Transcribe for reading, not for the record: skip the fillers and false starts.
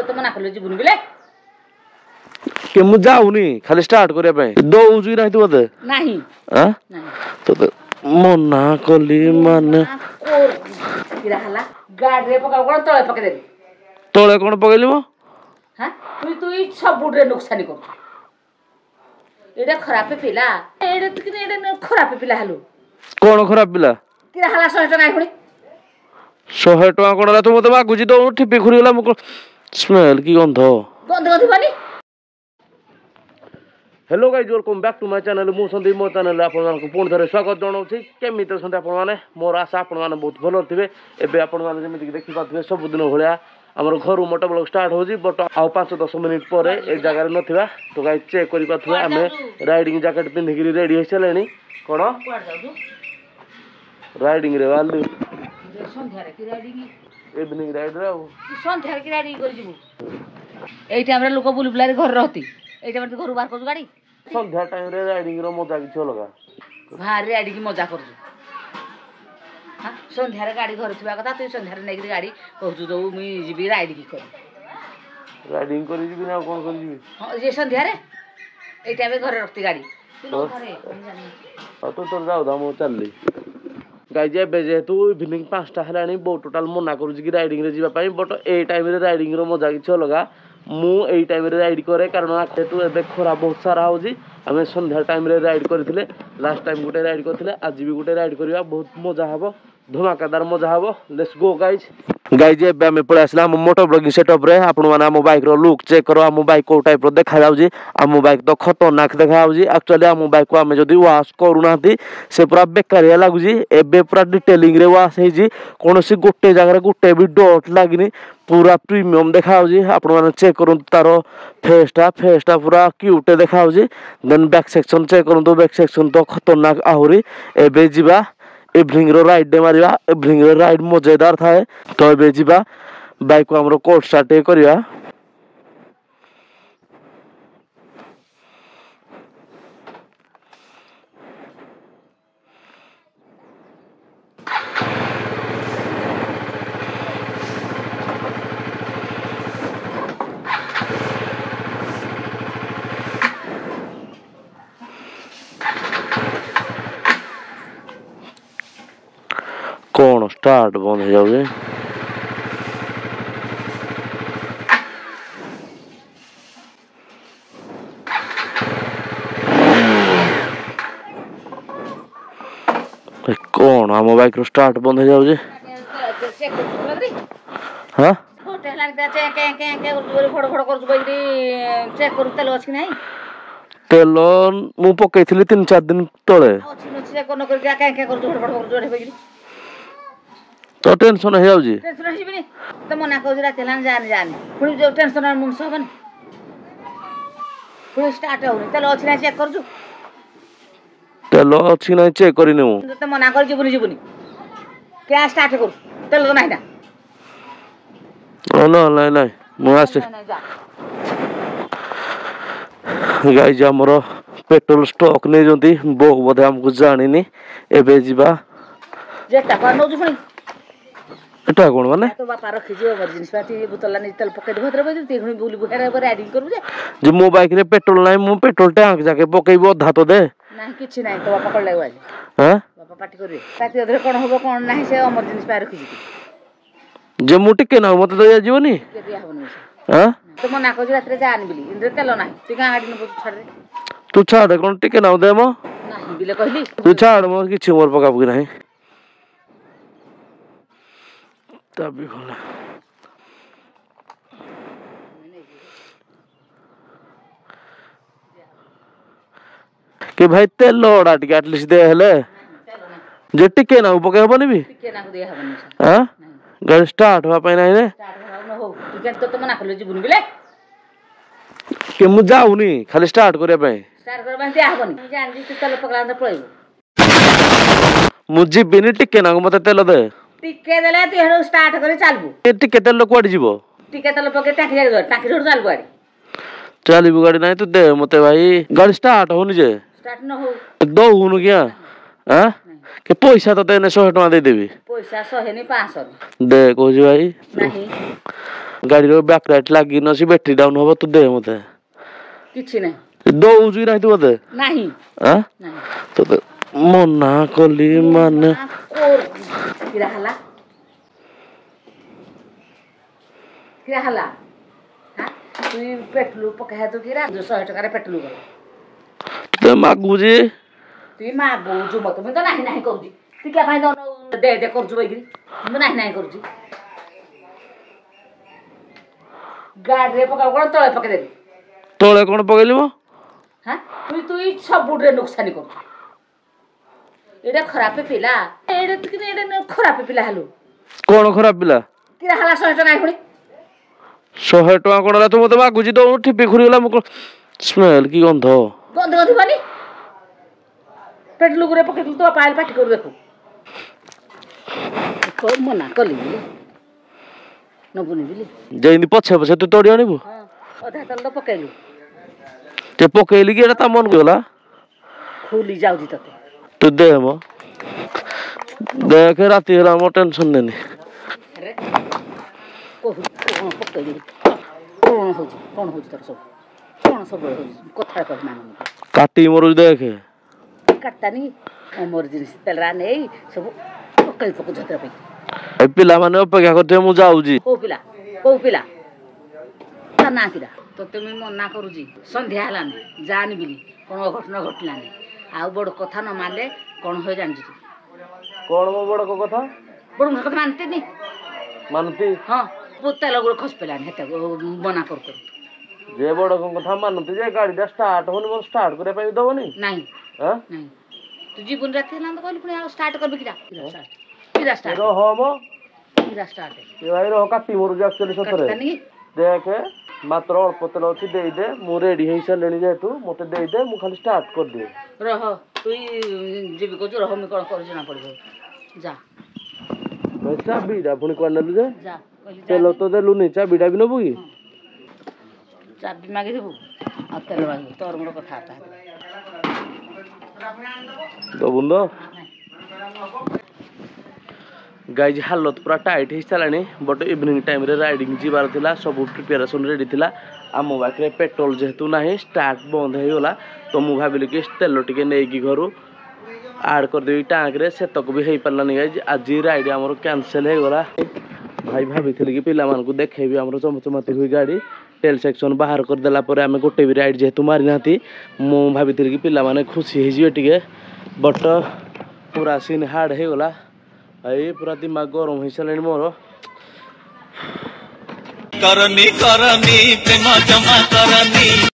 तो मना कर जीवन बिले के मु जाऊनी खाली स्टार्ट करिया पे दौजु नाही तू मते नाही हां नाही तो मना कली माने किरा हला गाड़ी रे पका कोन तळे पके दे तळे कोन पकेली मो हां तू सब बुडरे नुकसानी कर एडा खराब पिला एडा तू एडा खराब पिला हलो कोन खराब पिला किरा हला 100 टका आइखुनी 100 टका कोन ला तू मते मागुची दो ठिपी खुरी गला मु स्मेल की गंध गंध hello guys welcome back to my channel मु संदीप मो चैनल आपण मानको पुन थरे स्वागत जणाउछि केमित संदे आपण माने मोर आशा आपण माने बहुत भलो थिबे एबे आपण माने जेमिति देखि पाथबे सब दिन भलिया हमर घर मोटर ब्लॉग स्टार्ट होजी बट आउ 5-10 मिनिट परे एक जगह रे नथिबा तो गाइज चेक करि पाथबे हमें राइडिंग जैकेट पिन गिरी रेडी हे चलेनी कोन राइडिंग रे वालू संध्यारे की राइडिंग इवनिंग राइड रे संध्यारे की राइडिंग करि जिवु एठी हमरा लोक बुली बुलारे घर रहती एटा मते घर बाहर करजु गाड़ी संध्या टाइम रे राइडिंग रो मजा किछ लगा भारी राइडिंग की मजा करजु हां संध्या रे गाड़ी घर थिबा कथा तू संध्या रे नै गाड़ी कहजु दो मी जीबी राइडिंग करी जीबी ना कोन करी जीबी हां जे संध्या रे एटा में घर रखती गाड़ी तू घरे तो जाऊ दा मो चलली गाइज एबे जेतु इवनिंग 5टा हलानी बहुत टोटल मना करू कि राइडिंग रे जीवा पई बट ए टाइम रे राइडिंग रो मजा किछ लगा मु एई टाइम रे राइड करे कारण आखेतु एबे खरा बहुत सारा होजी हमें संध्या टाइम रे राइड करथिले लास्ट टाइम गुटे राइड करथिले आज भी गुटे राइड करिया बहुत मजा हबो धमाकेदार मजा हबो लेट्स गो गाइज गाइज एबे हमें पळे आसला हम मोटर ब्लॉगिंग सेटअप रे आपण माने हम बाइक रो लुक चेक करो हम बाइक को टाइप रो देखा जाउजी हम बाइक तो खतरनाक देखा जाउजी एक्चुअली हम बाइक को हम जदी वाश करू नाथि से पूरा बेकारिया लागुजी एबे पूरा डिटेलिंग रे वाश हे जी कोनोसी गुटे जगह रे गुटे भी डॉट लागिनी पूरा प्रीमियम देखा जाउजी आपण माने चेक करन तारो फेसटा पूरा क्यूट देखा जाउजी देन बैक सेक्शन चेक करन तो बैक सेक्शन तो खतरनाक आहुरी एबे जीवा इवनिंग रो राइड दे मारिया इवनिंग रो राइड मजेदार थाए तो एबे जीवा बाइक को हमरो कोड स्टार्ट करिया कौन स्टार्ट बंद हो जाओगे कौन हम बाइक रो स्टार्ट बंद हो जाओगे हां होटल लागदा के फड़ फड़ कर जुबई चेक करू तेल अछि नै तेल मु पकैथिली 3-4 दिन तळे अछि चेक न कर के कर फड़ फड़ कर जोड़े बइरी तो टेंशन हो जाउजी टेंशन हिबिनी त मना कहू रात लान जाने पुनी जो टेंशन मुंस हबन पुनी स्टार्ट होनी तेल अछि नै चेक करजु तेल अछि नै चेक करिने त मना कर जीवनी क्या स्टार्ट कर तेल तो नाही ना नहीं मु आसे गाइज हमरो पेट्रोल स्टॉक नै जंती बो बधे हमकु जानिनी एबे जीवा जेटा पर नौ जुफणी एटा कोन माने तो बापा रखि जे इमरजेंसी पाती बोतल नै तेल पके भद्र बजे ते घणी बुली बुहेरा पर राइडिंग करू जे मो बाइक रे पेट्रोल नै मु पेट्रोल टैंक जाके पकेइबो धा तो दे नाही किछि नाही तो बापा कळ लागो आज हां बापा पार्टी करिवे राती अधरे कोन होबो कोन नाही से इमरजेंसी पार रखि जे जे मु टिके ना मते दया जीवनी के दिया हबनी हां तो मना कहू राती जान बिली इंद्र तेल नाही ती गाडी न छाड़ रे तू छाड़ कोन टिके ना दे मो नाही बिले कहली तू छाड़ मो किछि मोर पका पकी नाही तभी होला के भाई तेल लोड़ा टिके एटलीस्ट दे हेले जे टिके ना पके हबनी भी टिके ना दे हबनी हां गाड़ी स्टार्ट हुआ पे नहीं रे स्टार्ट हो टिके तो मना कहलो जीवन बिले के मु जाउनी खाली स्टार्ट करे पे स्टार्ट करबा दे हबनी जान जी तेल पकला अंदर पळेबो मु जीबिनी टिके ना मते तेल दे टिके देले तू हेडो स्टार्ट करे चलबो ए टिके तेल कोड जीवो टिके तेल पके टाकी छोड़ चल गाड़ी चलीबो गाड़ी नहीं तू दे मते भाई गाड़ी स्टार्ट होनी जे स्टार्ट न हो दो हुनु क्या हां के पैसा तो देने 100 टका दे देबी पैसा 100 नहीं 500 दे कहू भाई नहीं गाड़ी रो बैक लाइट लागी न सी बैटरी डाउन होबो तू दे मते किछि नै दौजु नाही तू मते नाही हां नाही तो मना कली माने किरा हला हां तू पेट्रोल पकाय तो किरा 200 टका रे पेट्रोल गला ते मागुजी तू मागुजु मत मैं तो नाही नाही करूजी तू क्या भाई दोनो दे दे करजु बैगी मैं नाही नाही करूजी गाड़ी रे पका कोन तळे पके देबी तळे कोन पकेली मो हां तू सब बुडरे नुकसानी कर एडा खराब पिला एडा तू कि एडा खराब पिला हलो कोन खराब पिला किरा हला 100 टका नाही हुनी 100 टका कोन ला तू मते मागुजी दो ठिपी खुरी गला मो स्मेल की गंध गंध बानी पेट्रोल गुरे पके तो पायल पाटी कर देखो को मना कली नबुनी बिली जेंदी पछे पछे तू तोड़ी आनिबो हां अधा तल तो पकेलु ते पकेली कि एटा ता मन गला खुली जाउ जी तते तू दे मो देख राती हला मो टेंशन नेनी अरे को पकेली कोन हो तोर सब हो कथा कर मान काटी मोर देख काटतानी मोर जिनिस तेलरा नै सब पकई पक जतरा पे ए पिला माने अपेक्षा करते मु जाउजी को पिला ता ना किरा तो तुम मना करूजी संध्या हलानी जानी बिली कोन घटना घटलानी आ बड़ कथा न मानले कोन हो जानजी कोन मो बड़ को कथा कथा मानते नी मानती हां पुत्ता लगो खस पेलानी हेता मना कर जे बड़ को कथा मानती जे गाड़ी स्टार्ट होनी मो स्टार्ट करे पई दबनी नहीं हां नहीं तू जीवन रात हेला तो कहली पुनी स्टार्ट कर किरा स्टार्ट रो हम किरा स्टार्ट ए भाई रो काटी मोर जे एक्चुअली सतरे देख मात्र अल्प तेल अच्छी दे दे मु रेडी हो सारे जेतु मत दे दे मु खाली स्टार्ट कर दे रह तू जीवी को रह मैं कौन कर जना पड़ो जा पैसा बीड़ा पुणी कोन नेलु जे जा कहली तेल तो देलु नि चा बीड़ा भी नबु की चाबी मागे देबू आ तेल मागे तोर मोर कथा आता तो बुंदो गाइज हालत पूरा टाइट हो साराणी बट इवनिंग टाइम रे राइडिंग जीवार थिला सब प्रिपेरेसन रेडी थिला आ मो पाखे पेट्रोल जेहेतु ना स्टार्ट बंद हो गला तो मु भाविली कि तेल टिके नेकी घर आड कर देवी टांक रे से तक भी हो पारानी गाइज आज राइड आमर कैंसल हो गला भाई भाभी कि पिला मानकु देखेबी आमर चमचमाती हुई गाड़ी टेल सेक्शन बाहर कर देला पर आमे गोटे भी राइड जेहेतु मारी नाती मु भाभी कि पिला माने खुशी हो जिवे टिके बट पूरा सीन हार्ड हो गला भाई पूरा दिमाग गरम हो सारे मोर करनी करनी प्रेम जमा करनी।